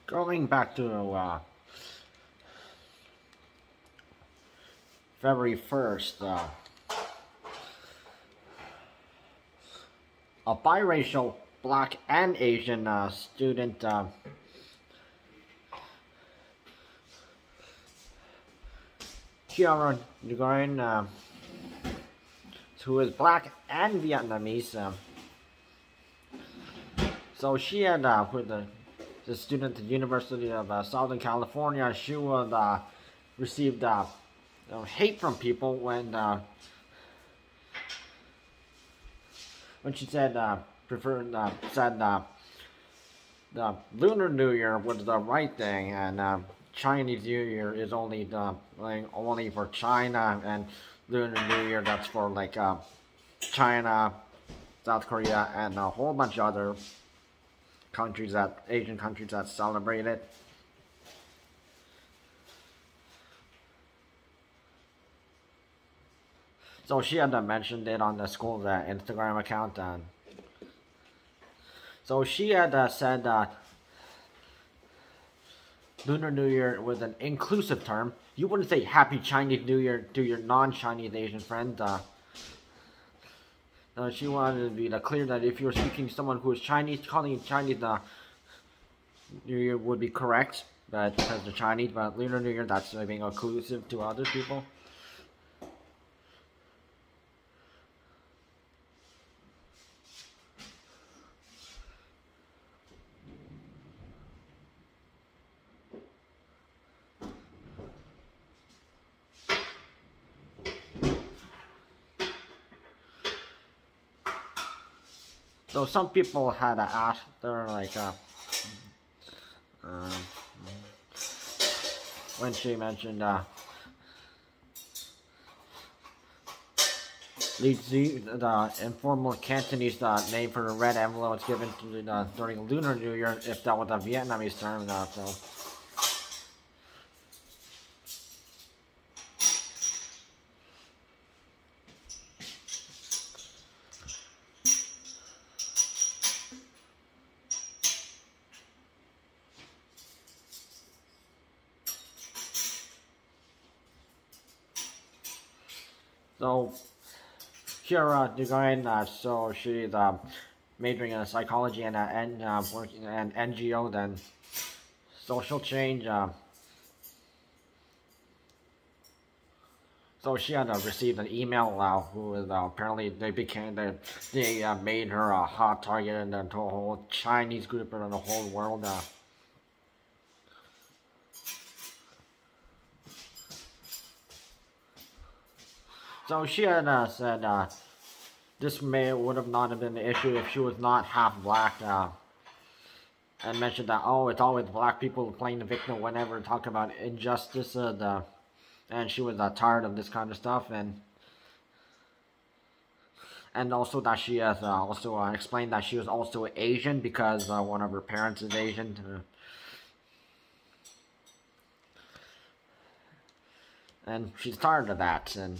Going back to February 1st, a biracial black and Asian student Kiara Nguyen, who is black and Vietnamese. So she had with the student at the University of Southern California. She would received hate from people when she said said the Lunar New Year was the right thing, and Chinese New Year is only only for China, and Lunar New Year that's for China, South Korea, and a whole bunch of other countries Asian countries that celebrate it. So she had mentioned it on the school's Instagram account, and so she had said Lunar New Year was an inclusive term. You wouldn't say Happy Chinese New Year to your non-Chinese Asian friend. She wanted to be clear that if you were speaking to someone who is Chinese, calling it Chinese New Year would be correct, but because they're Chinese, but Lunar New Year, that's being inclusive to other people. So some people had asked her when she mentioned the informal Cantonese name for the red envelope was given to during Lunar New Year, if that was a Vietnamese term. So. So, Kiara Nguyen, so she's majoring in psychology and working in NGO, then social change. So she had received an email who was apparently they made her a hot target in the whole Chinese group and the whole world. So she had said this would have not have been the issue if she was not half black, and mentioned that, oh, it's always black people playing the victim whenever talk about injustice, and she was tired of this kind of stuff, and also that she has also explained that she was also Asian because one of her parents is Asian. And she's tired of that, and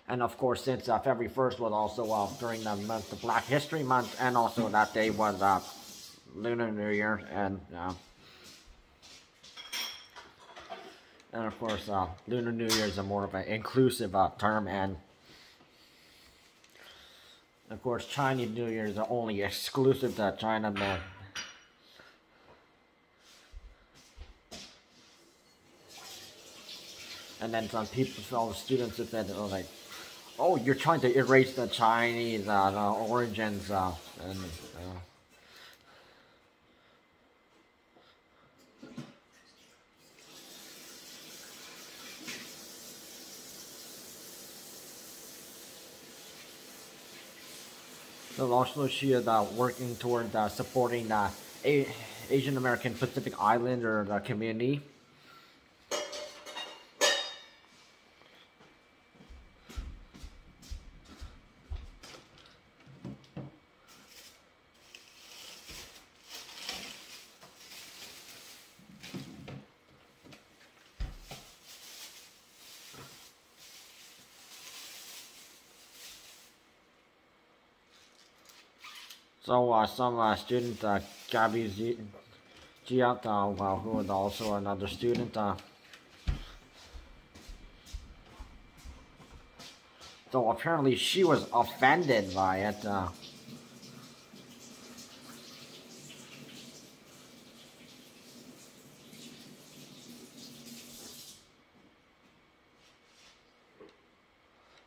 and of course, since February 1st was also during the month, the Black History Month, and also that day was Lunar New Year, and of course, Lunar New Year is a more of an inclusive term, and of course, Chinese New Year is only exclusive to China. And then some people, all the students have said, oh, you're trying to erase the Chinese origins, and so also she is working toward supporting the Asian American Pacific Islander community. So some student Gabby Giat, well, who was also another student, so apparently she was offended by it.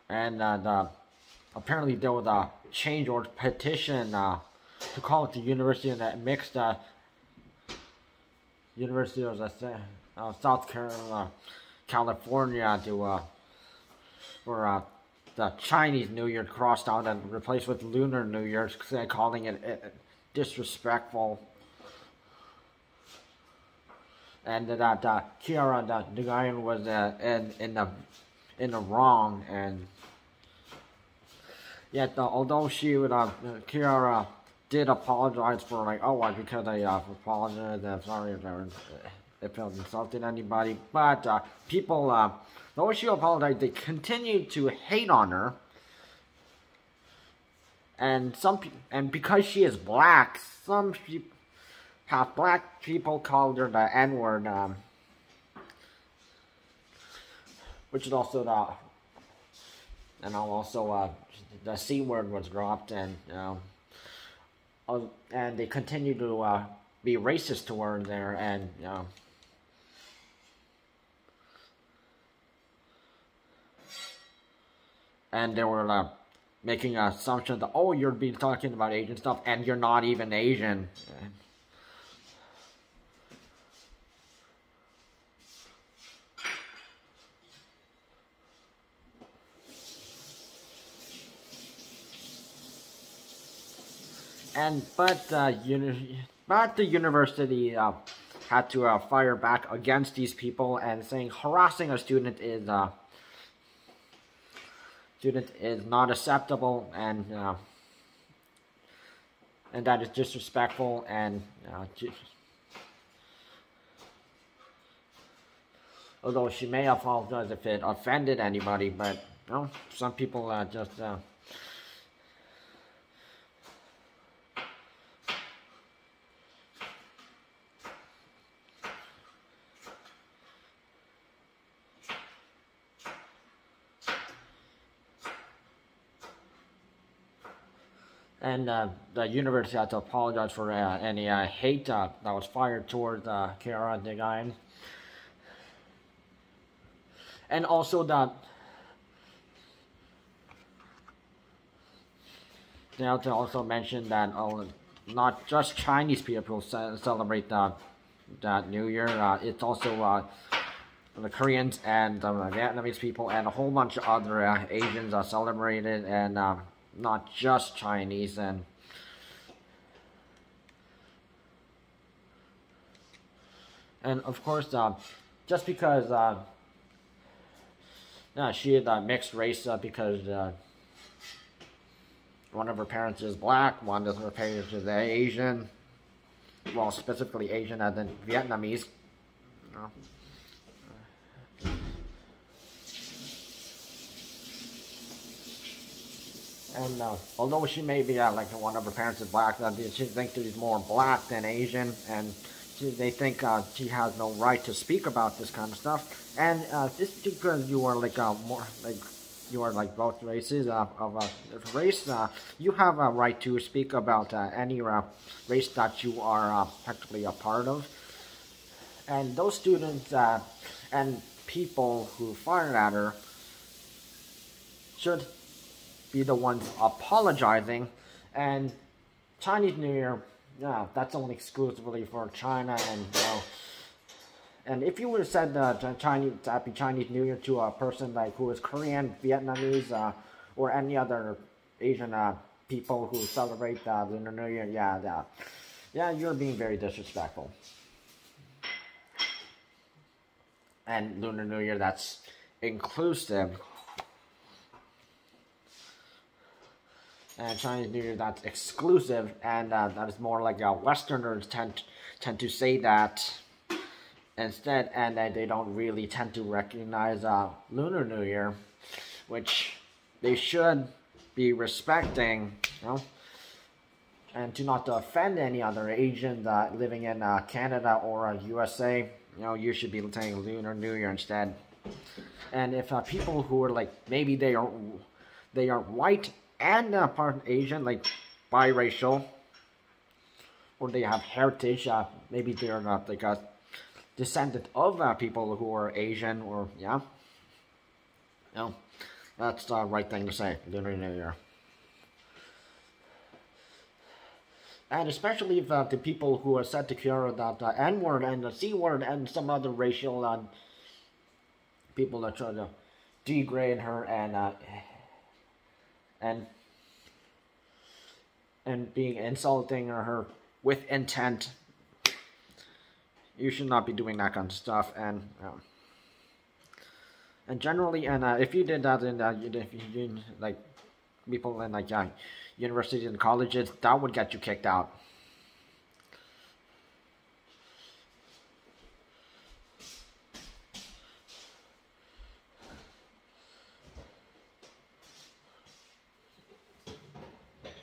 And apparently there was a change or petition to call it the University of the Mixed University of South Carolina, California to for the Chinese New Year crossed out and replaced with Lunar New Year, calling it disrespectful. And that Kiara Nguyen was in the wrong, and yet although she would Kiara did apologize for like, oh, because I apologized, I'm sorry if I insulted anybody, but people though she apologized, they continued to hate on her, and because she is black, some half black people called her the N-word, which is also the C word was dropped, and and they continue to be racist toward there, and and they were making an assumption that, oh, you're being talking about Asian stuff, and you're not even Asian. But the university had to fire back against these people, and saying harassing a student is not acceptable, and that is disrespectful, and although she may apologize if it offended anybody, but some people just and the university had to apologize for any hate that was fired towards Kiara Nguyen. And also they have to also mention that not just Chinese people celebrate that New Year. It's also the Koreans and the Vietnamese people and a whole bunch of other Asians celebrated, and not just Chinese. And of course, just because she is mixed race, because one of her parents is black, one of her parents is Asian, well, specifically Asian and then Vietnamese. And although she may be like one of her parents is black, she thinks she's more black than Asian, and they think she has no right to speak about this kind of stuff. And just because you are like more like you are like both races of a race, you have a right to speak about any race that you are practically a part of. And those students and people who fired at her should be the ones apologizing. And Chinese New Year, that's only exclusively for China, and if you would have said Happy Chinese New Year to a person like who is Korean, Vietnamese, or any other Asian people who celebrate Lunar New Year, yeah, you're being very disrespectful. And Lunar New Year, that's inclusive. And Chinese New Year, that's exclusive, and that is more like Westerners tend to say that instead, and they don't really tend to recognize Lunar New Year, which they should be respecting, and to not to offend any other Asian living in Canada or USA, you should be saying Lunar New Year instead. And if people who are like, maybe they are white and part Asian, like biracial, or they have heritage, maybe they are not like a descendant of people who are Asian, or that's the right thing to say, Lunar New Year. And especially if the people who are said to Kiara that the N-word and the C-word and some other racial people that try to degrade her and being insulting her with intent. You should not be doing that kind of stuff. And generally, and if you did that in if you did, like people in like universities and colleges, that would get you kicked out.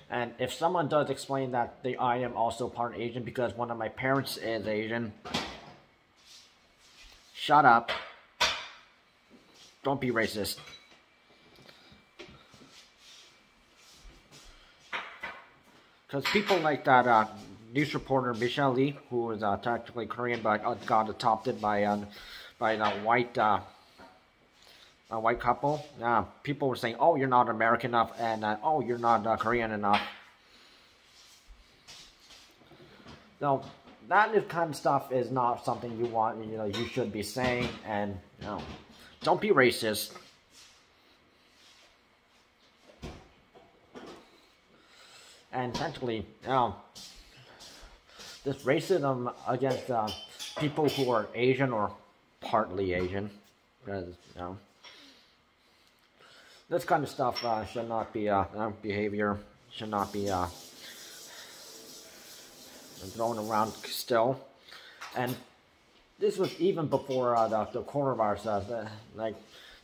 And if someone does explain that I am also part Asian because one of my parents is Asian, shut up. Don't be racist. Because people like that news reporter Michelle Lee, who is technically Korean but got adopted by a white couple. People were saying, "Oh, you're not American enough," and "Oh, you're not Korean enough." No, that kind of stuff is not something you want. You should be saying, and don't be racist. And essentially, this racism against people who are Asian or partly Asian, because this kind of stuff should not be behavior should not be thrown around still. And this was even before the coronavirus,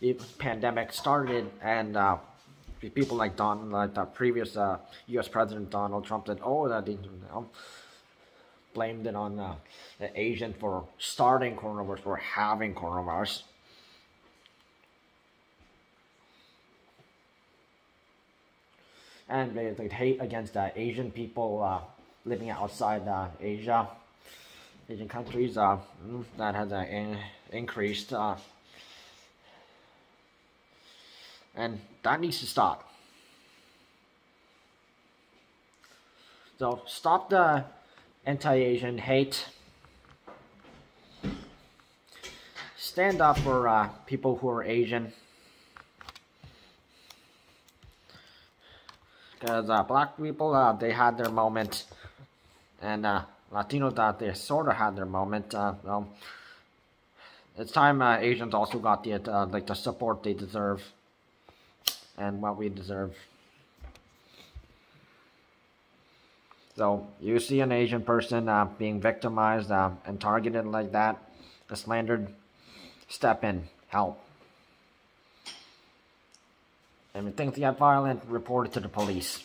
the pandemic started, and people like the previous U.S. President Donald Trump said, that he blamed it on the Asian for starting coronavirus, for having coronavirus. And they hate against Asian people living outside Asian countries, that has increased, and that needs to stop. So stop the anti-Asian hate. Stand up for people who are Asian. Because black people, they had their moment, and Latinos, that they sort of had their moment. It's time Asians also got the support they deserve, and what we deserve. So you see an Asian person being victimized and targeted like that, slandered, step in, help. And if things get violent, report it to the police.